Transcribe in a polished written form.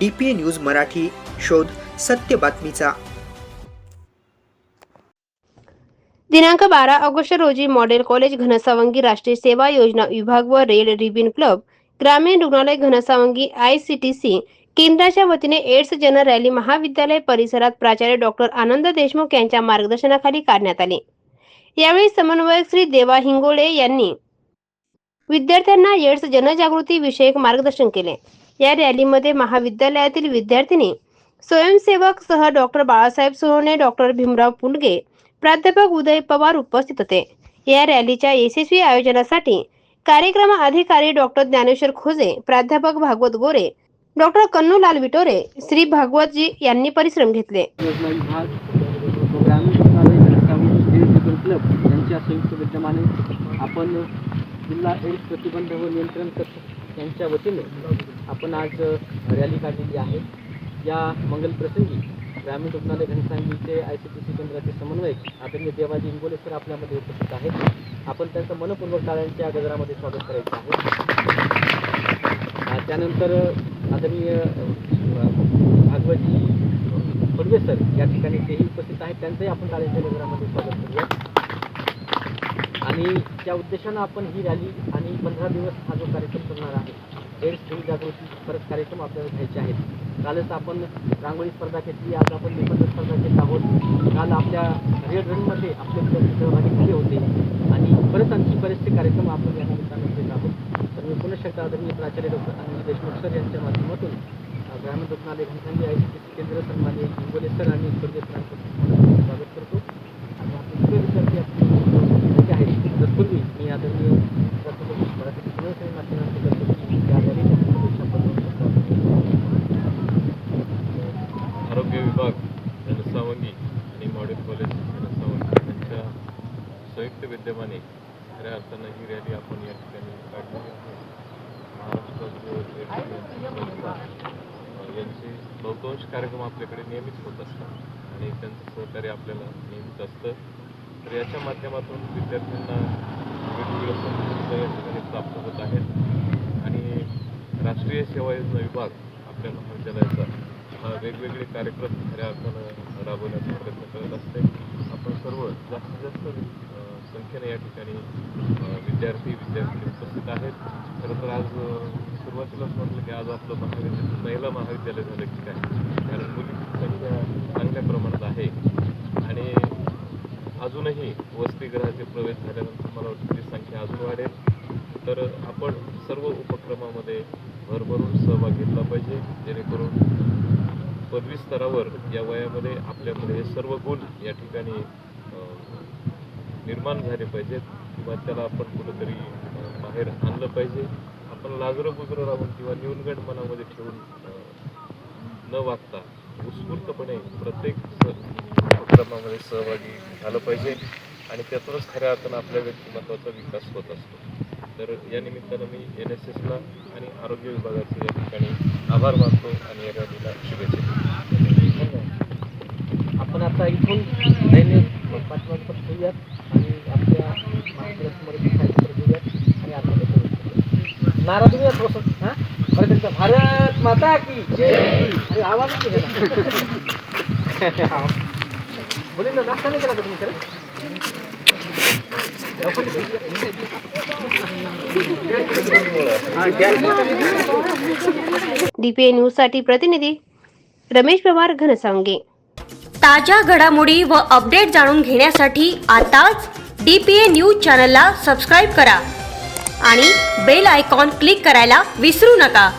DPA news Marathi, शोध सत्य बातमीचा। दिनांक 12 ऑगस्ट रोजी मॉडेल कॉलेज घनसावंगी राष्ट्रीय सेवा योजना विभाग व रेड रिबन क्लब ग्रामीण रुग्णालय घनसावंगी ICTC केंद्राच्या वतीने एड्स जन रॅली महाविद्यालय परिसरात प्राचार्य डॉक्टर आनंद देशमुख यांच्या मार्गदर्शनाखाली काढण्यात आली। यावेळी समन्वयक श्री देवा हिंगोळे यांनी विद्यार्थ्यांना एड्स जनजागृती विषयक मार्गदर्शन केले। या रॅलीमध्ये महाविद्यालयातील विद्यार्थिनी, स्वयंसेवक सह डॉक्टर बाळासाहेब सोहने, डॉक्टर भीमराव पुंडगे, प्राध्यापक उदय पवार उपस्थित होते। या रॅलीच्या यशस्वी आयोजनासाठी कार्यक्रम अधिकारी डॉक्टर ज्ञानेश्वर खोजे, प्राध्यापक भागवत गोरे, डॉक्टर कन्नूलाल विटोरे, श्री भागवतजी यांनी परिश्रम घेतले। योजना विभाग ग्रामीण रुग्णालय घनसावंगी रेड क्लब यांच्या संयुक्त विद्यमाने आपण जिल्हा एड्स प्रतिबंध व नियंत्रण कक्ष यांच्या वतीने आपण आज रॅली काढलेली आहे। या मंगल प्रसंगी ग्रामीण रुग्णालय घनसावंगीचे ICTC केंद्राचे समन्वयक आदरणीय देवाजी हिंगोले सर आपल्यामध्ये उपस्थित आहेत। आपण त्यांचं मनपूर्वक टाळ्यांच्या गजरामध्ये स्वागत करायचं आहे। त्यानंतर आदरणीय भागवतजी पडवे सर या ठिकाणी तेही उपस्थित आहेत, त्यांचंही आपण टाळ्यांच्या गजरामध्ये स्वागत करूया। आणि त्या उद्देशानं आपण ही रॅली आणि 15 दिवस हा जो कार्यक्रम करणार आहे एड्स जनजागृती परत कार्यक्रम आपल्याला घ्यायचे आहेत। कालच आपण रांगोळी स्पर्धा घेतली, आज आपण निबंध स्पर्धा घेत आहोत। काल आपल्या रेड रनमध्ये आपले विद्यार्थी सहभागी झाले होते आणि परत आणखी बरेचसे कार्यक्रम आपण या निमित्तानं घेत आहोत। तर मी पुन्हा एकदा आदरणीय प्राचार्य डॉक्टर आनंद देशमुख सर यांच्या माध्यमातून ग्रामीण रुग्णालय घनसावंगी ICTC केंद्र सन्माननीय हिंगोले सर आणि स्वर्गीय सरांचं स्वागत करतो। आणि आपले सगळे विद्यार्थी आपले आहेत। तत्पूर्वी मी आदरणीय मराठी समन्वय माध्यमांचे करतो की या रॅलीच्या शुभेच्छा आरोग्य विभाग घनसावंगी आणि मॉडेल कॉलेज घनसावंगी यांच्या संयुक्त विद्यमाने खऱ्या अर्थानं ही रॅली आपण या ठिकाणी काढलेली आहे। महाराष्ट्रात यांचे बहुतांश कार्यक्रम आपल्याकडे नेहमीच होत असतात आणि त्यांचं सहकार्य आपल्याला नेहमीच असतं। तर याच्या माध्यमातून विद्यार्थ्यांना वेगवेगळे संस्था या ठिकाणी प्राप्त होत आहेत आणि राष्ट्रीय सेवा योजना विभाग आपल्या महाविद्यालयाचा हा वेगवेगळे कार्यक्रम खऱ्या अर्थानं राबवण्याचा प्रयत्न करत असते। आपण सर्व जास्तीत जास्त संख्येने या ठिकाणी विद्यार्थी उपस्थित आहेत। खरं तर आज सुरुवातीलाच म्हटलं की आज आपलं महाविद्यालय पहिलं महाविद्यालय झालं की काय, कारण मुलींची संख्या चांगल्या प्रमाणात आहे आणि अजूनही वसतिगृहाचे प्रवेश झाल्यानंतर मला वाटतं ती संख्या अजून वाढेल। तर आपण सर्व उपक्रमामध्ये भरभरून सहभाग घेतला पाहिजे, जेणेकरून पदवी स्तरावर या वयामध्ये आपल्यामध्ये हे सर्व गुण या ठिकाणी निर्माण झाले पाहिजेत किंवा त्याला आपण कुठंतरी बाहेर आणलं पाहिजे। आपण लाजरं बुजरं राहून किंवा न्यूनगंड मनामध्ये ठेवून न वागता उत्स्फूर्तपणे प्रत्येक उपक्रमामध्ये सहभागी झालं पाहिजे आणि त्यातूनच खऱ्या अर्थानं आपल्या व्यक्तिमत्वाचा विकास होत असतो। तर या निमित्तानं मी NSSला आणि आरोग्य विभागाचे या ठिकाणी आभार मानतो आणि या रॅलीला शुभेच्छा देतो। आपण आता इथून पाठीमागं घेऊयात आणि आपल्या महाविद्यालयासमोर घेऊयात आणि आता नारा तुम्ही थोडंसं हां बरं त्यांचा भारत माता की जय। अरे आवाज बोले ना, नाश्ता नाही केला का तुम्ही? खरं DPA न्यूज साठी प्रतिनिधी रमेश पवार, घनसावंगी। ताज्या घडामोडी व अपडेट जाणून घेण्यासाठी आताच DPA न्यूज चॅनलला सबस्क्राईब करा आणि बेल आयकॉन क्लिक करायला विसरू नका।